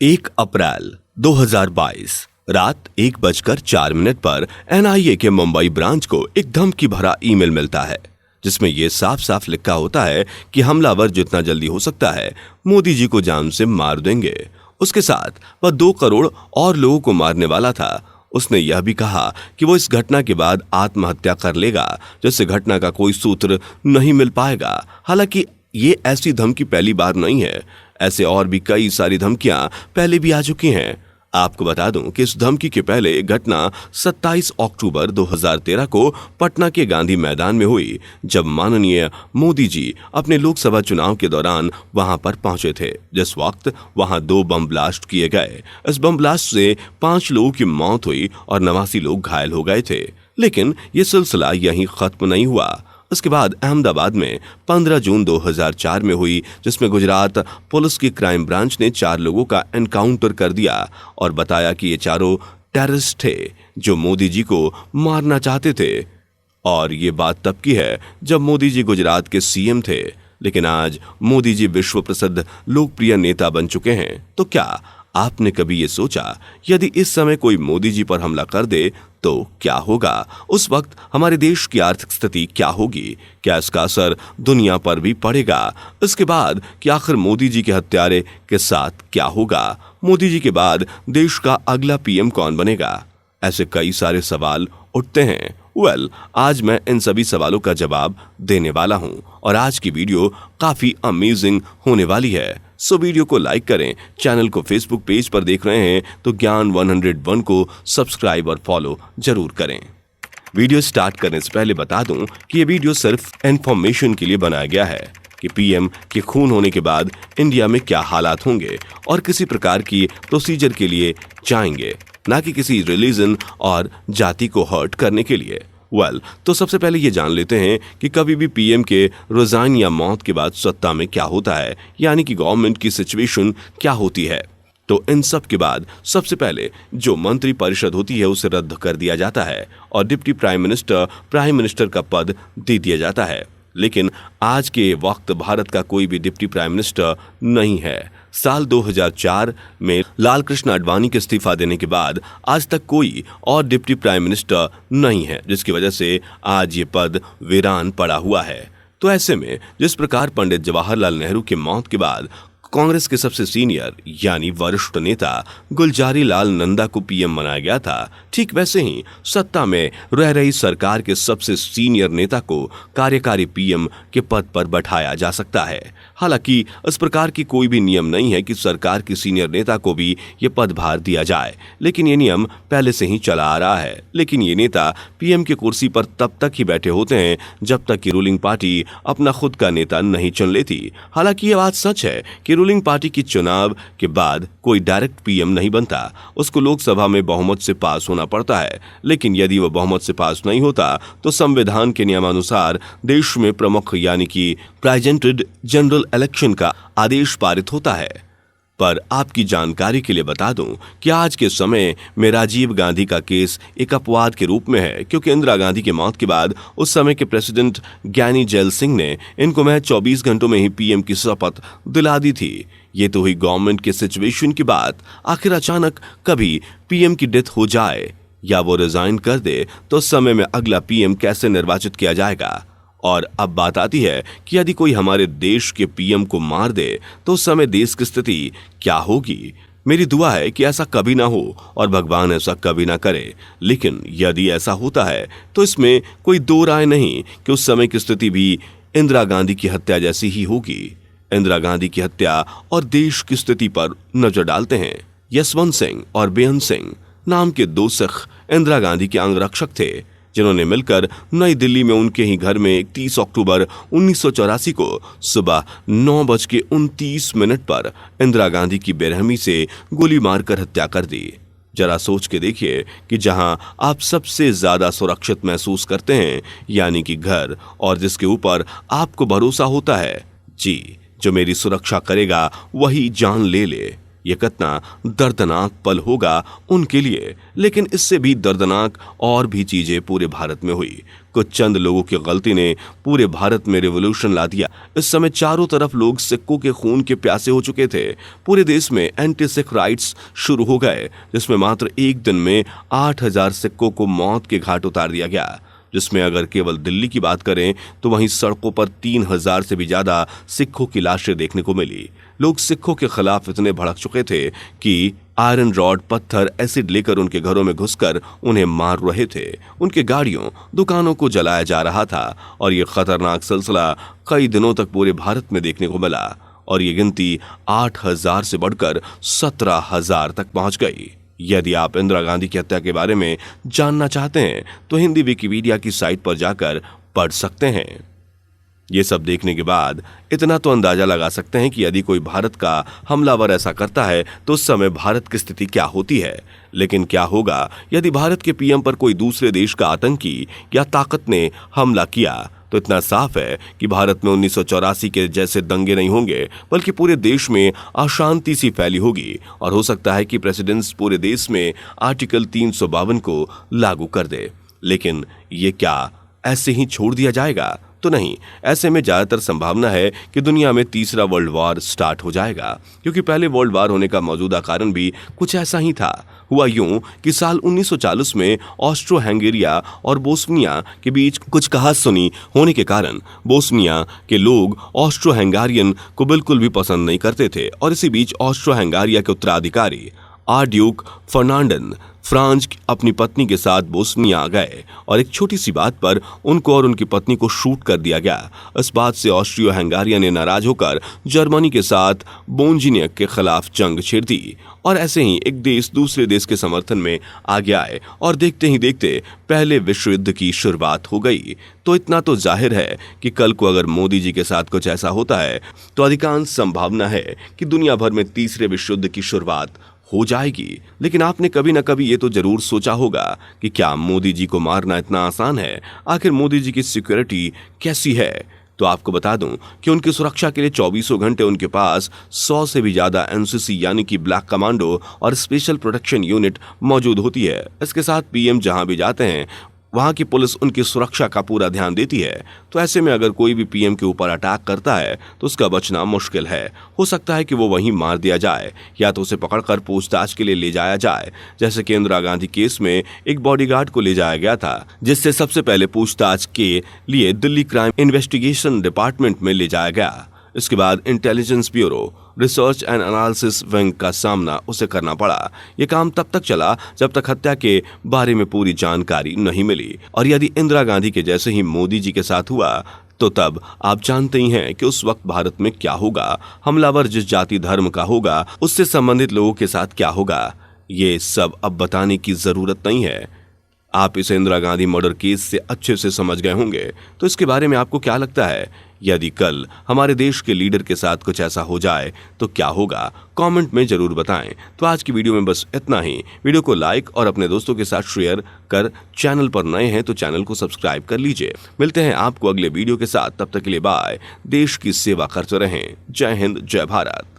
1 अप्रैल 2022 रात 1:04 पर एनआईए के मुंबई ब्रांच को एक धमकी भरा ईमेल मिलता है, जिसमें यह साफ साफ लिखा होता है कि हमलावर जितना जल्दी हो सकता है मोदी जी को जान से मार देंगे। उसके साथ वह 2 करोड़ और लोगों को मारने वाला था। उसने यह भी कहा कि वो इस घटना के बाद आत्महत्या कर लेगा, जिससे घटना का कोई सूत्र नहीं मिल पाएगा। हालांकि ये ऐसी धमकी पहली बार नहीं है, ऐसे और भी कई सारी धमकियां पहले भी आ चुकी हैं। आपको बता दूं कि इस धमकी के पहले एक घटना 27 अक्टूबर 2013 को पटना के गांधी मैदान में हुई, जब माननीय मोदी जी अपने लोकसभा चुनाव के दौरान वहां पर पहुंचे थे। जिस वक्त वहां 2 बम ब्लास्ट किए गए। इस बम ब्लास्ट से 5 लोगों की मौत हुई और 89 लोग घायल हो गए थे। लेकिन ये सिलसिला यहीं खत्म नहीं हुआ। उसके बाद अहमदाबाद में 15 जून 2004 में हुई, जिसमें गुजरात पुलिस की क्राइम ब्रांच ने 4 लोगों का एनकाउंटर कर दिया और बताया कि ये चारों टेररिस्ट थे जो मोदी जी को मारना चाहते थे। और ये बात तब की है जब मोदी जी गुजरात के सीएम थे। लेकिन आज मोदी जी विश्व प्रसिद्ध लोकप्रिय नेता बन चुके हैं। तो क्या आपने कभी ये सोचा, यदि इस समय कोई मोदी जी पर हमला कर दे तो क्या होगा? उस वक्त हमारे देश की आर्थिक स्थिति क्या होगी? क्या इसका असर दुनिया पर भी पड़ेगा? इसके बाद कि आखिर मोदी जी के हत्यारे के साथ क्या होगा? मोदी जी के बाद देश का अगला पीएम कौन बनेगा? ऐसे कई सारे सवाल उठते हैं। आज मैं इन सभी सवालों का जवाब देने वाला हूं और आज की वीडियो काफी अमेजिंग होने वाली है। सो वीडियो को लाइक करें। चैनल को फेसबुक पेज पर देख रहे हैं तो ज्ञान 101 को सब्सक्राइब और फॉलो जरूर करें। वीडियो स्टार्ट करने से पहले बता दूं कि ये वीडियो सिर्फ इंफॉर्मेशन के लिए बनाया गया है कि पीएम के खून होने के बाद इंडिया में क्या हालात होंगे और किसी प्रकार की प्रोसीजर के लिए जाएंगे, ना कि किसी रिलीजन और जाति को हर्ट करने के लिए। तो सबसे पहले ये जान लेते हैं कि कभी भी पीएम के रिजाइन या मौत के बाद सत्ता में क्या होता है, यानी कि गवर्नमेंट की सिचुएशन क्या होती है। तो इन सब के बाद सबसे पहले जो मंत्री परिषद होती है उसे रद्द कर दिया जाता है और डिप्टी प्राइम मिनिस्टर का पद दे दिया जाता है। लेकिन आज के वक्त भारत का कोई भी डिप्टी प्राइम मिनिस्टर नहीं है। साल 2004 में लाल कृष्ण आडवाणी के इस्तीफा देने के बाद आज तक कोई और डिप्टी प्राइम मिनिस्टर नहीं है, जिसकी वजह से आज ये पद वीरान पड़ा हुआ है। तो ऐसे में जिस प्रकार पंडित जवाहरलाल नेहरू की मौत के बाद कांग्रेस के सबसे सीनियर यानी वरिष्ठ नेता गुलजारी लाल नंदा को पीएम बनाया गया था, ठीक वैसे ही सत्ता में रह रही सरकार के सबसे सीनियर नेता को कार्यकारी पीएम के पद पर बैठाया जा सकता है। हालांकि इस प्रकार की कोई भी नियम नहीं है कि सरकार के सीनियर नेता को भी ये पदभार दिया जाए, लेकिन ये नियम पहले से ही चला आ रहा है। लेकिन ये नेता पीएम की कुर्सी पर तब तक ही बैठे होते हैं जब तक कि रूलिंग पार्टी अपना खुद का नेता नहीं चुन लेती। हालांकि ये बात सच है कि रूलिंग पार्टी की चुनाव के बाद कोई डायरेक्ट पीएम नहीं बनता, उसको लोकसभा में बहुमत से पास होना पड़ता है। लेकिन यदि वह बहुमत से पास नहीं होता तो संविधान के नियमानुसार देश में प्रमुख यानी कि प्रेसिडेंट जनरल इलेक्शन का आदेश पारित होता है। पर आपकी जानकारी के लिए बता दूं कि आज के समय में राजीव गांधी का केस एक अपवाद के रूप में है, क्योंकि इंदिरा गांधी की मौत के बाद उस समय के प्रेसिडेंट ज्ञानी जैल सिंह ने इनको महज 24 घंटों में ही पीएम की शपथ दिला दी थी। ये तो हुई गवर्नमेंट के सिचुएशन की बात। आखिर अचानक कभी पीएम की डेथ हो जाए या वो रिजाइन कर दे तो उस समय में अगला पीएम कैसे निर्वाचित किया जाएगा? और अब बात आती है कि यदि कोई हमारे देश के पीएम को मार दे तो उस समय देश की स्थिति क्या होगी? मेरी दुआ है कि ऐसा कभी ना हो और भगवान ऐसा कभी ना करे। लेकिन यदि ऐसा होता है तो इसमें कोई दो राय नहीं कि उस समय की स्थिति भी इंदिरा गांधी की हत्या जैसी ही होगी। इंदिरा गांधी की हत्या और देश की स्थिति पर नजर डालते हैं। यशवंत सिंह और बेअंत सिंह नाम के 2 सिख इंदिरा गांधी के अंगरक्षक थे, जिन्होंने मिलकर नई दिल्ली में उनके ही घर में 31 अक्टूबर 1984 को सुबह 9:29 पर इंदिरा गांधी की बेरहमी से गोली मारकर हत्या कर दी। जरा सोच के देखिए कि जहां आप सबसे ज्यादा सुरक्षित महसूस करते हैं, यानी कि घर, और जिसके ऊपर आपको भरोसा होता है, जी, जो मेरी सुरक्षा करेगा वही जान ले ले, ये कितना दर्दनाक पल होगा उनके लिए। लेकिन इससे भी दर्दनाक और भी चीजें पूरे भारत में हुई। कुछ चंद लोगों की गलती ने पूरे भारत में रिवॉल्यूशन ला दिया। इस समय चारों तरफ लोग सिखों के खून के प्यासे हो चुके थे। पूरे देश में एंटी सिख राइट्स शुरू हो गए, जिसमें मात्र एक दिन में 8,000 सिखों को मौत के घाट उतार दिया गया। जिसमें अगर केवल दिल्ली की बात करें तो वहीं सड़कों पर 3,000 से भी ज्यादा सिखों की लाशें देखने को मिली। लोग सिखों के खिलाफ इतने भड़क चुके थे कि आयरन रॉड, पत्थर, एसिड लेकर उनके घरों में घुसकर उन्हें मार रहे थे। उनके गाड़ियों, दुकानों को जलाया जा रहा था और ये खतरनाक सिलसिला कई दिनों तक पूरे भारत में देखने को मिला और ये गिनती 8,000 से बढ़कर 17,000 तक पहुंच गई। यदि आप इंदिरा गांधी की हत्या के बारे में जानना चाहते हैं तो हिंदी विकिपीडिया की साइट पर जाकर पढ़ सकते हैं। ये सब देखने के बाद इतना तो अंदाजा लगा सकते हैं कि यदि कोई भारत का हमलावर ऐसा करता है तो उस समय भारत की स्थिति क्या होती है। लेकिन क्या होगा यदि भारत के पीएम पर कोई दूसरे देश का आतंकी या ताकत ने हमला किया? तो इतना साफ है कि भारत में 1984 के जैसे दंगे नहीं होंगे, बल्कि पूरे देश में अशांति सी फैली होगी और हो सकता है कि प्रेसिडेंट पूरे देश में आर्टिकल 352 को लागू कर दे। लेकिन ये क्या ऐसे ही छोड़ दिया जाएगा? तो नहीं, ऐसे में ज्यादातर संभावना है कि दुनिया में तीसरा वर्ल्ड वॉर स्टार्ट हो जाएगा, क्योंकि पहले वर्ल्ड वॉर होने का मौजूदा कारण भी कुछ ऐसा ही था। हुआ यूं कि साल 1940 में ऑस्ट्रो हंगेरिया और बोस्निया के बीच कुछ कहासुनी होने के कारण बोस्निया के लोग ऑस्ट्रो हंगेरियन को बिल्कुल भी पसंद नहीं करते थे और इसी बीच ऑस्ट्रो हंगेरिया के उत्तराधिकारी आर्चड्यूक फर्नांडन फ्रांज अपनी पत्नी के साथ बोस्निया आ गए और एक छोटी सी बात पर उनको और उनकी पत्नी को शूट कर दिया गया। इस बात से ऑस्ट्रियो हंगेरिया ने नाराज होकर जर्मनी के साथ बोंजिनियक के खिलाफ जंग छेड़ दी और ऐसे ही एक देश दूसरे देश के समर्थन में आगे आए और देखते ही देखते पहले विश्व युद्ध की शुरुआत हो गई। तो इतना तो जाहिर है कि कल को अगर मोदी जी के साथ कुछ ऐसा होता है तो अधिकांश संभावना है कि दुनिया भर में तीसरे विश्व युद्ध की शुरुआत हो जाएगी। लेकिन आपने कभी ना कभी ये तो जरूर सोचा होगा कि क्या मोदी जी को मारना इतना आसान है? आखिर मोदी जी की सिक्योरिटी कैसी है? तो आपको बता दूं कि उनकी सुरक्षा के लिए 24 घंटे उनके पास 100 से भी ज्यादा एनसीसी यानी कि ब्लैक कमांडो और स्पेशल प्रोटेक्शन यूनिट मौजूद होती है। इसके साथ पीएम जहां भी जाते हैं वहां की पुलिस उनकी सुरक्षा का पूरा ध्यान देती है। तो ऐसे में अगर कोई भी पीएम के ऊपर अटैक करता है तो उसका बचना मुश्किल है। हो सकता है कि वो वहीं मार दिया जाए या तो उसे पकड़कर पूछताछ के लिए ले जाया जाए, जैसे कि इंदिरा गांधी केस में एक बॉडीगार्ड को ले जाया गया था, जिससे सबसे पहले पूछताछ के लिए दिल्ली क्राइम इन्वेस्टिगेशन डिपार्टमेंट में ले जाया गया। इसके बाद intelligence bureau research and analysis wing का सामना उसे करना पड़ा। यह काम तब तक चला जब तक हत्या के बारे में पूरी जानकारी नहीं मिली और यदि इंदिरा गांधी के जैसे ही मोदी जी के साथ हुआ तो तब आप जानते ही हैं कि उस वक्त भारत में क्या होगा। हमलावर जिस जाति धर्म का होगा उससे संबंधित लोगों के साथ क्या होगा, ये सब अब बताने की जरूरत नहीं है। आप इसे इंदिरा गांधी मर्डर केस से अच्छे से समझ गए होंगे। तो इसके बारे में आपको क्या लगता है? यदि कल हमारे देश के लीडर के साथ कुछ ऐसा हो जाए तो क्या होगा? कमेंट में जरूर बताएं। तो आज की वीडियो में बस इतना ही। वीडियो को लाइक और अपने दोस्तों के साथ शेयर कर, चैनल पर नए हैं तो चैनल को सब्सक्राइब कर लीजिए। मिलते हैं आपको अगले वीडियो के साथ, तब तक के लिए बाय। देश की सेवा करते रहें। जय हिंद, जय भारत।